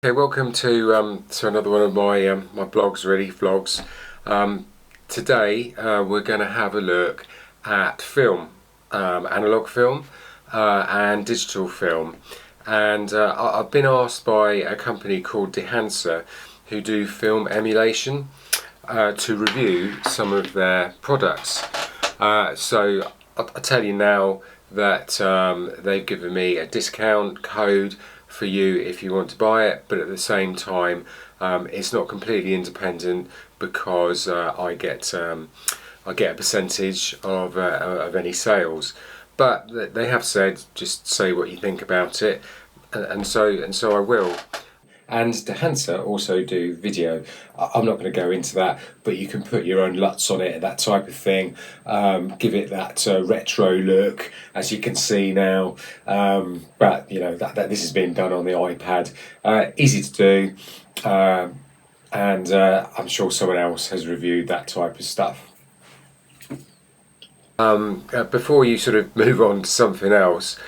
Okay, welcome to another one of my blogs, really vlogs. Today we're going to have a look at film, analog film and digital film, and I've been asked by a company called Dehancer, who do film emulation, to review some of their products. So I'll tell you now that they've given me a discount code for you if you want to buy it, but at the same time it's not completely independent because I get a percentage of any sales. But they have said just say what you think about it, and so I will. And Dehancer also do video. I'm not going to go into that, but you can put your own LUTs on it, that type of thing. Give it that retro look, as you can see now. But you know that this has been done on the iPad. Easy to do, and I'm sure someone else has reviewed that type of stuff. Before you sort of move on to something else,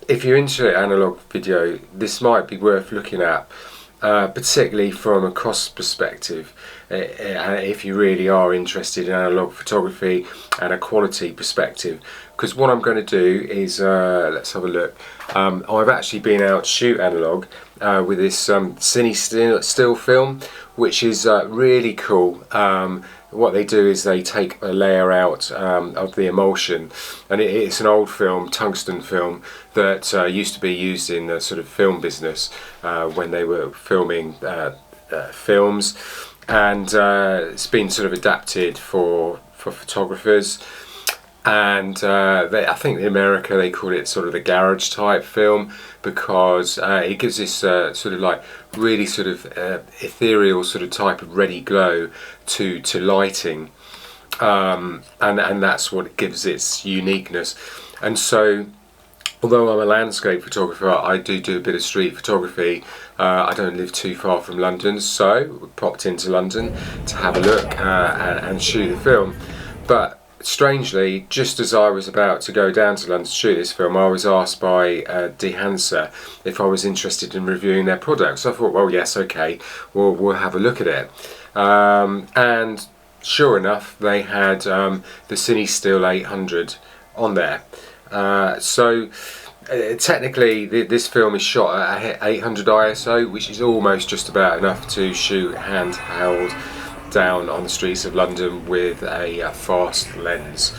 if you're into analog video, this might be worth looking at, particularly from a cost perspective, if you really are interested in analog photography and a quality perspective. Because what I'm going to do is, let's have a look. I've actually been out to shoot analog with this Cinestill film, which is really cool. What they do is they take a layer out of the emulsion, and it's an old film, tungsten film, that used to be used in the sort of film business when they were filming films, and it's been sort of adapted for photographers. And I think in America they call it sort of the garage type film, because it gives this sort of like really sort of ethereal sort of type of ready glow to lighting, and that's what gives its uniqueness. And so although I'm a landscape photographer, I do a bit of street photography. I don't live too far from London, so we popped into London to have a look and shoot the film. But strangely, just as I was about to go down to London to shoot this film, I was asked by Dehancer if I was interested in reviewing their products. So I thought, well, yes, okay, we'll have a look at it. And sure enough, they had the Cinestill 800 on there. So technically, this film is shot at 800 ISO, which is almost just about enough to shoot handheld down on the streets of London with a fast lens,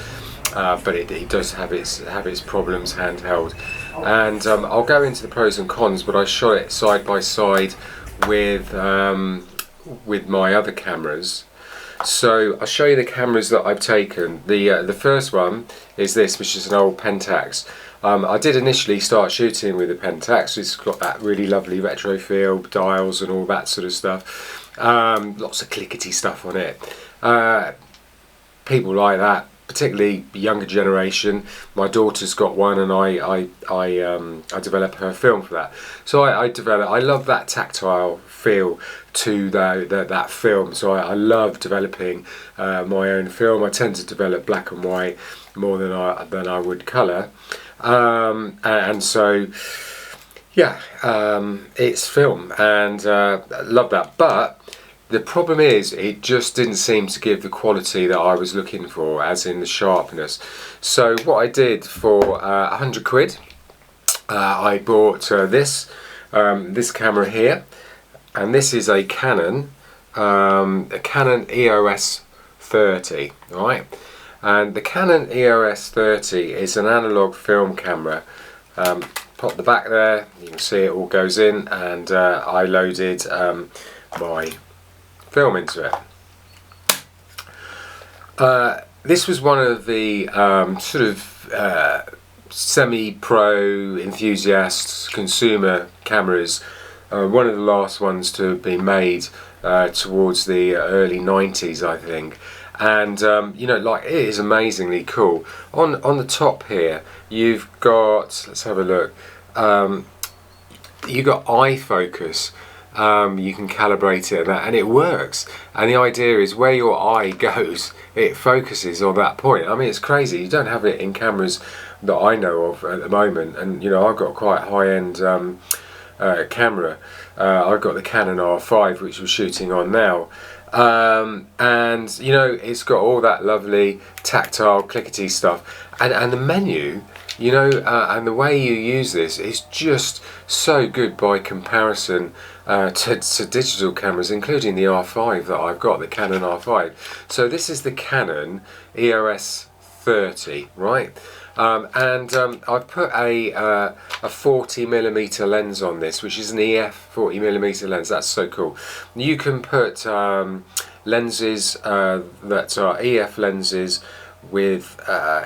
but it does have its problems handheld. And I'll go into the pros and cons, but I shot it side by side with my other cameras. So I'll show you the cameras that I've taken. The first one is this, which is an old Pentax. I did initially start shooting with the Pentax. It's got that really lovely retro feel, dials and all that sort of stuff. Lots of clickety stuff on it. People like that, particularly younger generation. My daughter's got one, and I develop her film for that. So I love that tactile feel to that film. So I love developing my own film. I tend to develop black and white more than I would colour, and so yeah, it's film, and I love that. But the problem is, it just didn't seem to give the quality that I was looking for, as in the sharpness. So what I did for 100 quid, I bought this camera here, and this is a Canon EOS 30, right? And the Canon EOS 30 is an analog film camera. Pop the back there, you can see it all goes in, and I loaded my film into it. This was one of the sort of semi-pro enthusiast consumer cameras, one of the last ones to have been made towards the early 90s, I think. And you know, like, it is amazingly cool. On the top here, you've got, let's have a look. You've got eye focus. You can calibrate it and it works. And the idea is, where your eye goes, it focuses on that point. I mean, it's crazy. You don't have it in cameras that I know of at the moment. And you know, I've got quite high-end camera. I've got the Canon R5, which we're shooting on now. And you know, it's got all that lovely tactile clickety stuff, and the menu, you know, and the way you use this is just so good by comparison to digital cameras, including the R5 that I've got, the Canon R5. So this is the Canon EOS 30, right? I've put a 40mm lens on this, which is an EF 40mm lens. That's so cool. You can put lenses that are EF lenses with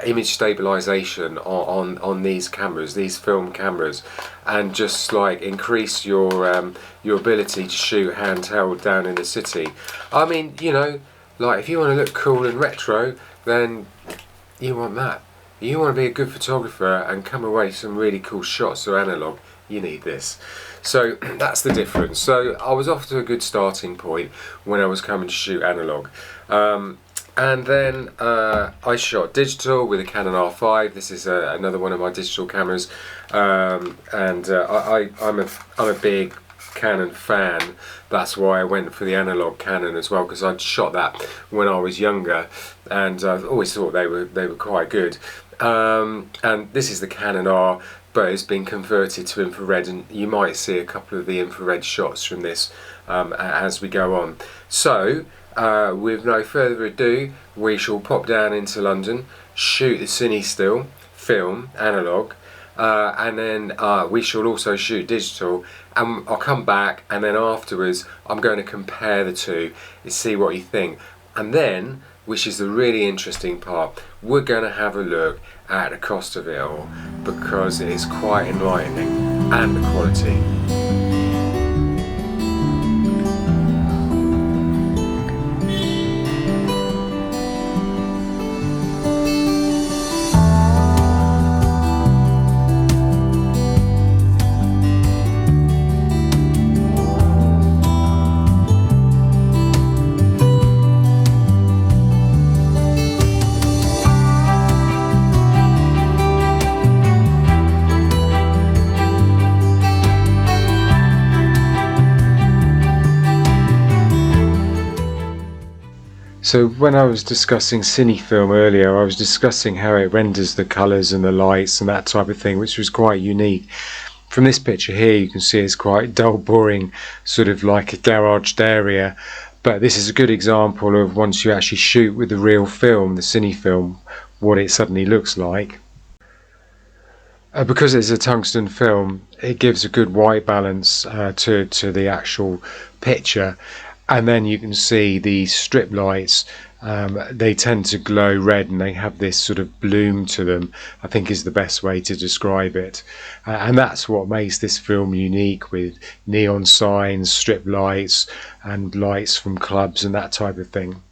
image stabilization on these cameras, these film cameras, and just like increase your ability to shoot handheld down in the city. I mean, you know, like if you want to look cool and retro, then you want that. You want to be a good photographer and come away with some really cool shots or analog, you need this. So that's the difference. So I was off to a good starting point when I was coming to shoot analog. And then I shot digital with a Canon R5. This is another one of my digital cameras. I'm a big Canon fan. That's why I went for the analog Canon as well, because I'd shot that when I was younger, and I've always thought they were quite good. And this is the Canon R, but it's been converted to infrared, and you might see a couple of the infrared shots from this as we go on. So with no further ado, we shall pop down into London, shoot the Cinestill, film, analog, and then we shall also shoot digital, and I'll come back, and then afterwards I'm going to compare the two and see what you think. And then, which is the really interesting part, we're going to have a look at the cost of it all, because it is quite enlightening, and the quality. So when I was discussing Cinefilm earlier, I was discussing how it renders the colours and the lights and that type of thing, which was quite unique. From this picture here, you can see it's quite dull, boring, sort of like a garaged area. But this is a good example of once you actually shoot with the real film, the Cinefilm, what it suddenly looks like. Because it's a tungsten film, it gives a good white balance to the actual picture. And then you can see the strip lights, they tend to glow red, and they have this sort of bloom to them, I think is the best way to describe it. And that's what makes this film unique, with neon signs, strip lights, and lights from clubs and that type of thing.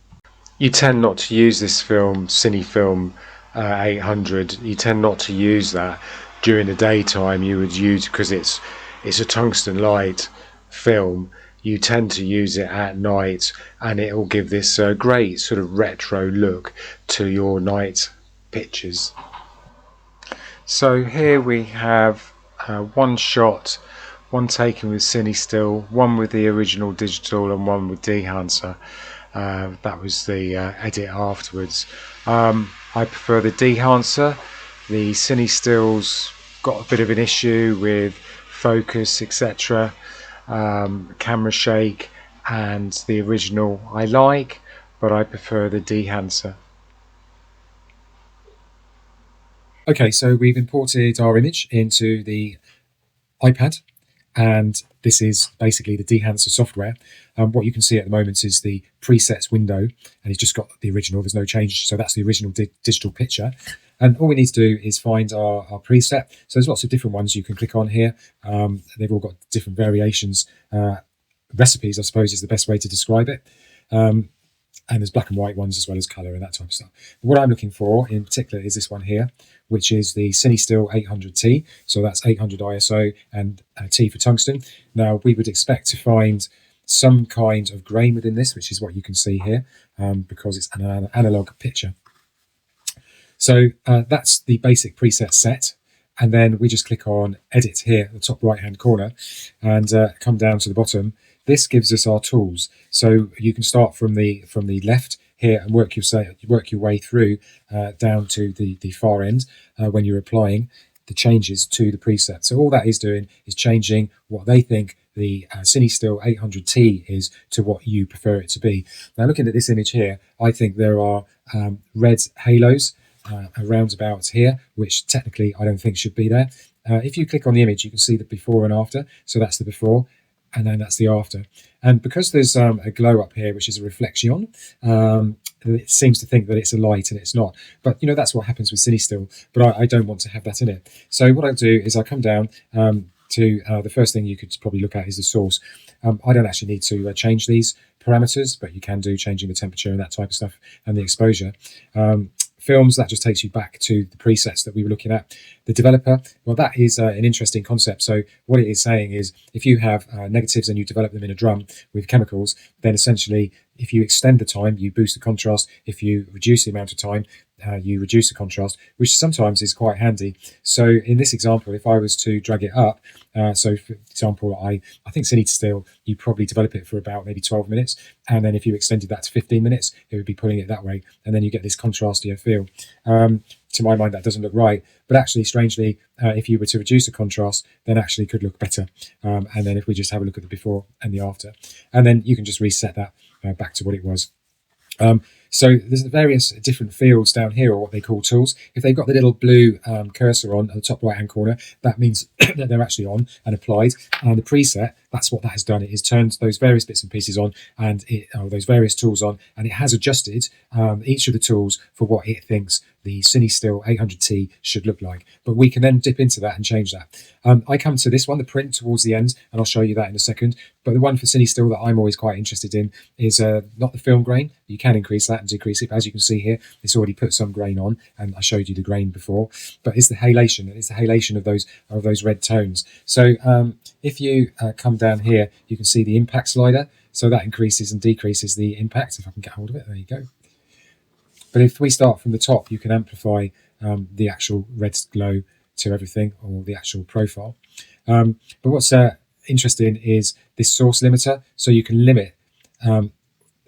You tend not to use this film, Cinefilm 800, you tend not to use that during the daytime. You would use, because it's a tungsten light film, you tend to use it at night, and it will give this great sort of retro look to your night pictures. So here we have one shot, one taken with Cinestill, one with the original digital, and one with Dehancer. That was the edit afterwards. I prefer the Dehancer. The Cinestill's got a bit of an issue with focus, etc. Camera shake, and the original I like, but I prefer the Dehancer. Okay, so we've imported our image into the iPad, and this is basically the Dehancer software. What you can see at the moment is the presets window, and it's just got the original, there's no change, so that's the original digital picture. And all we need to do is find our preset. So there's lots of different ones you can click on here. They've all got different variations. Recipes, I suppose, is the best way to describe it. And there's black and white ones as well as colour and that type of stuff. But what I'm looking for in particular is this one here, which is the Cinestill 800T. So that's 800 ISO and T for tungsten. Now, we would expect to find some kind of grain within this, which is what you can see here, because it's an analog picture. So that's the basic preset set. And then we just click on edit here at the top right hand corner and come down to the bottom. This gives us our tools. So you can start from the left here and work your way through down to the far end when you're applying the changes to the preset. So all that is doing is changing what they think the Cinestill 800T is to what you prefer it to be. Now, looking at this image here, I think there are red halos around about here, which technically I don't think should be there. If you click on the image, you can see the before and after. So that's the before, and then that's the after. And because there's a glow up here, which is a reflection, it seems to think that it's a light, and it's not. But you know, that's what happens with Cinestill. But I don't want to have that in it. So what I'll do is I come down to the first thing you could probably look at is the source. I don't actually need to change these parameters, but you can do changing the temperature and that type of stuff and the exposure. Films, that just takes you back to the presets that we were looking at. The developer, well, that is an interesting concept. So what it is saying is if you have negatives and you develop them in a drum with chemicals, then essentially if you extend the time, you boost the contrast. If you reduce the amount of time, you reduce the contrast, which sometimes is quite handy. So in this example, if I was to drag it up, so for example, I think Cinestill, you probably develop it for about maybe 12 minutes. And then if you extended that to 15 minutes, it would be pulling it that way. And then you get this contrastier feel. To my mind, that doesn't look right. But actually, strangely, if you were to reduce the contrast, then actually could look better. And then if we just have a look at the before and the after, and then you can just reset that back to what it was. So there's various different fields down here, or what they call tools. If they've got the little blue cursor on at the top right hand corner, that means that they're actually on and applied. And the preset, that's what that has done. It has turned those various bits and pieces on, and those various tools on, and it has adjusted each of the tools for what it thinks the Cinestill 800T should look like. But we can then dip into that and change that. I come to this one, the print, towards the end, and I'll show you that in a second. But the one for Cinestill that I'm always quite interested in is not the film grain. You can increase that and decrease it. But as you can see here, it's already put some grain on, and I showed you the grain before. But it's the halation, and it's the halation of those red tones. So if you come down here, you can see the impact slider. So that increases and decreases the impact. If I can get hold of it, there you go. But if we start from the top, you can amplify the actual red glow to everything, or the actual profile. But what's interesting is this source limiter. So you can limit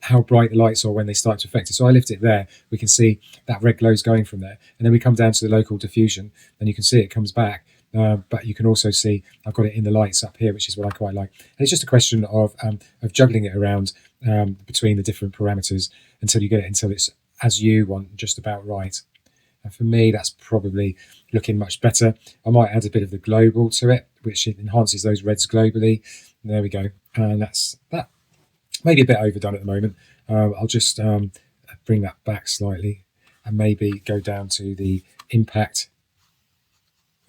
how bright the lights are when they start to affect it. So I lift it there. We can see that red glow is going from there. And then we come down to the local diffusion, and you can see it comes back. But you can also see I've got it in the lights up here, which is what I quite like. And it's just a question of juggling it around between the different parameters until you get it until it's as you want, just about right. And for me, that's probably looking much better. I might add a bit of the global to it, which enhances those reds globally. And there we go. And that's that. Maybe a bit overdone at the moment. I'll just bring that back slightly and maybe go down to the impact.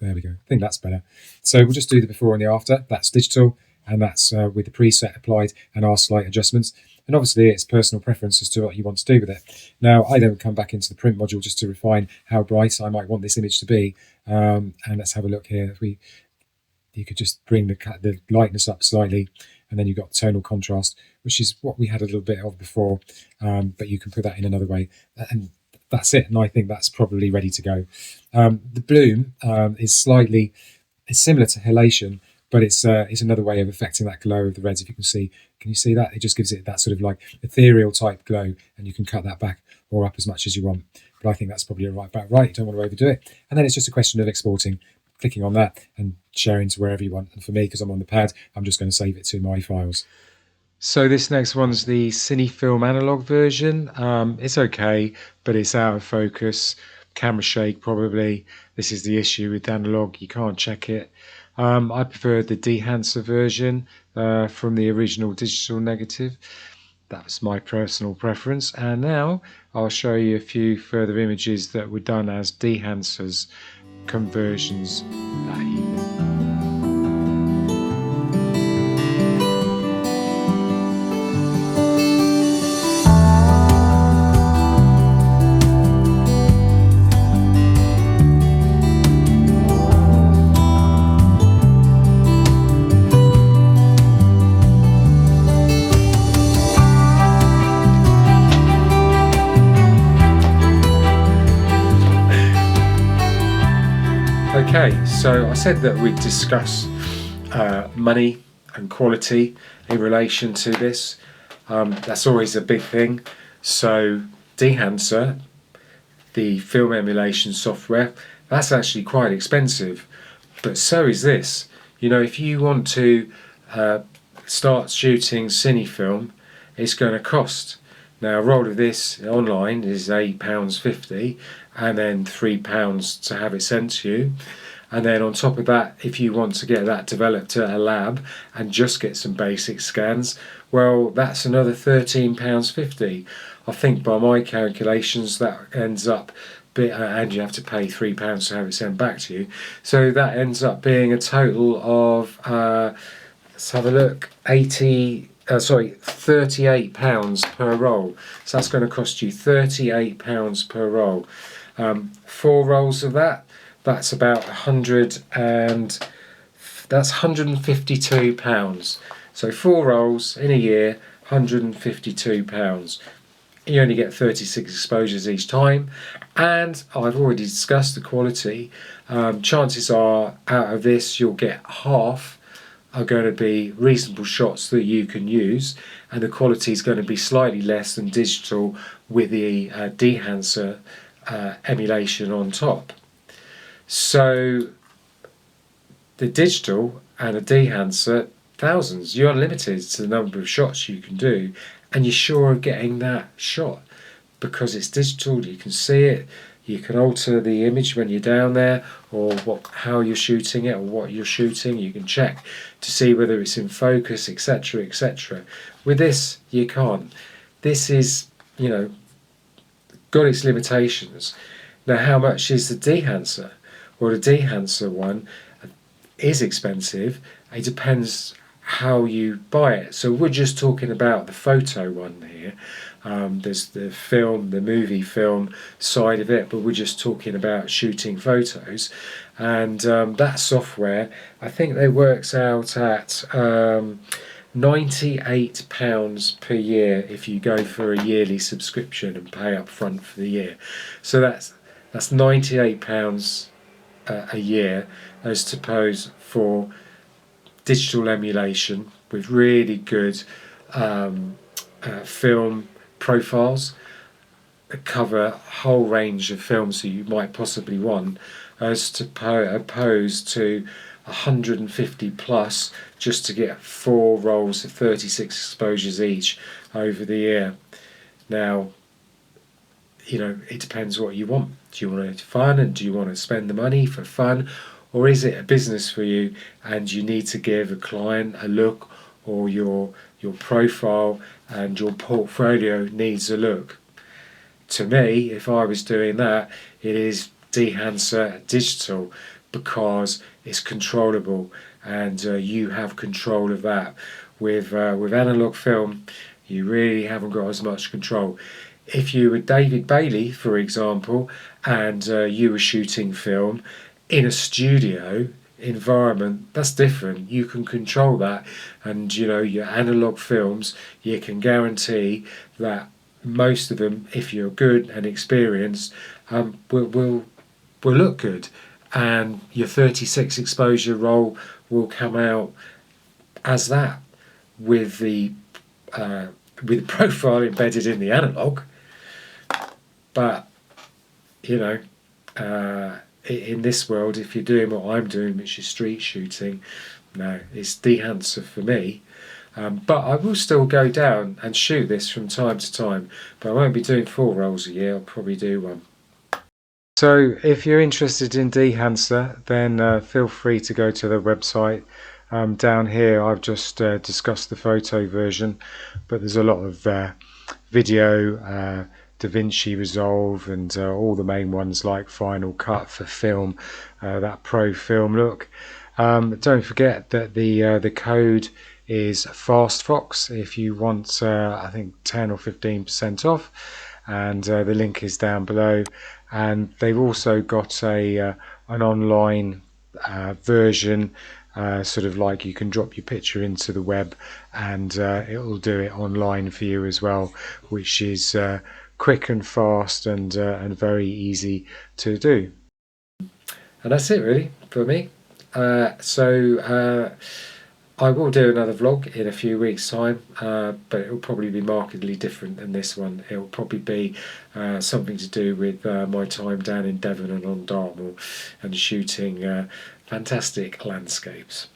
There we go. I think that's better. So we'll just do the before and the after. That's digital, and that's with the preset applied and our slight adjustments. And obviously it's personal preference as to what you want to do with it. Now, I then come back into the print module just to refine how bright I might want this image to be. And let's have a look here. You could just bring the lightness up slightly, and then you've got tonal contrast, which is what we had a little bit of before, but you can put that in another way. And that's it, and I think that's probably ready to go. The bloom is similar to halation, but it's another way of affecting that glow of the reds. If you can you see that? It just gives it that sort of like ethereal type glow, and you can cut that back or up as much as you want. But I think that's probably about right. You don't want to overdo it. And then it's just a question of exporting, clicking on that and sharing to wherever you want. And for me, because I'm on the pad, I'm just going to save it to my files. So this next one's the Cinefilm analog version. It's okay, but it's out of focus. Camera shake probably. This is the issue with analog. You can't check it. I prefer the Dehancer version from the original digital negative. That's my personal preference. And now I'll show you a few further images that were done as Dehancers conversions that evening. Okay, so I said that we'd discuss money and quality in relation to this. That's always a big thing. So Dehancer, the film emulation software, that's actually quite expensive, but so is this. You know, if you want to start shooting cine film, it's going to cost. Now, a roll of this online is £8.50 and then £3 to have it sent to you. And then on top of that, if you want to get that developed at a lab and just get some basic scans, well, that's another £13.50. I think by my calculations that ends up, and you have to pay £3 to have it sent back to you. So that ends up being a total of, let's have a look, £38 per roll. So that's going to cost you £38 per roll. 4 rolls of that, that's about that's £152. So 4 rolls in a year, £152. You only get 36 exposures each time, and I've already discussed the quality. Chances are out of this you'll get half are going to be reasonable shots that you can use, and the quality is going to be slightly less than digital with the Dehancer emulation on top. So the digital and a Dehancer, thousands. You're limited to the number of shots you can do, and you're sure of getting that shot because it's digital. You can see it. You can alter the image when you're down there, or how you're shooting it, or what you're shooting. You can check to see whether it's in focus, etc., etc. With this, you can't. This is, you know, got its limitations. Now, how much is the Dehancer? Well, the Dehancer one is expensive. It depends how you buy it. So we're just talking about the photo one here. There's the film, the movie film side of it, but we're just talking about shooting photos. And that software, I think it works out at £98 per year if you go for a yearly subscription and pay up front for the year. So that's £98 a year, as opposed for digital emulation with really good film profiles that cover a whole range of films that you might possibly want, as opposed to 150 plus just to get 4 rolls of 36 exposures each over the year. Now, you know, it depends what you want. Do you want it fun, and do you want to spend the money for fun, or is it a business for you and you need to give a client a look, or your profile and your portfolio needs a look? To me, if I was doing that, it is Dehancer digital, because it's controllable and you have control of that. With analog film, you really haven't got as much control. If you were David Bailey, for example, and you were shooting film in a studio environment, that's different. You can control that, and you know, your analog films, you can guarantee that most of them, if you're good and experienced, will look good, and your 36 exposure roll will come out as that, with the profile embedded in the analog. But you know, in this world, if you're doing what I'm doing, which is street shooting, no, it's Dehancer for me. But I will still go down and shoot this from time to time, but I won't be doing 4 rolls a year. I'll probably do 1. So if you're interested in Dehancer, then feel free to go to the website. Down here I've just discussed the photo version, but there's a lot of video, DaVinci Resolve, and all the main ones like Final Cut for film, that pro film look. Don't forget that the code is FastFox if you want, I think 10 or 15% off, and the link is down below. And they've also got an online version, sort of like you can drop your picture into the web and it will do it online for you as well, which is quick and fast and very easy to do. And that's it really. for me. I will do another vlog in a few weeks' time, but it will probably be markedly different than this one. It will probably be something to do with my time down in Devon and on Dartmoor and shooting fantastic landscapes.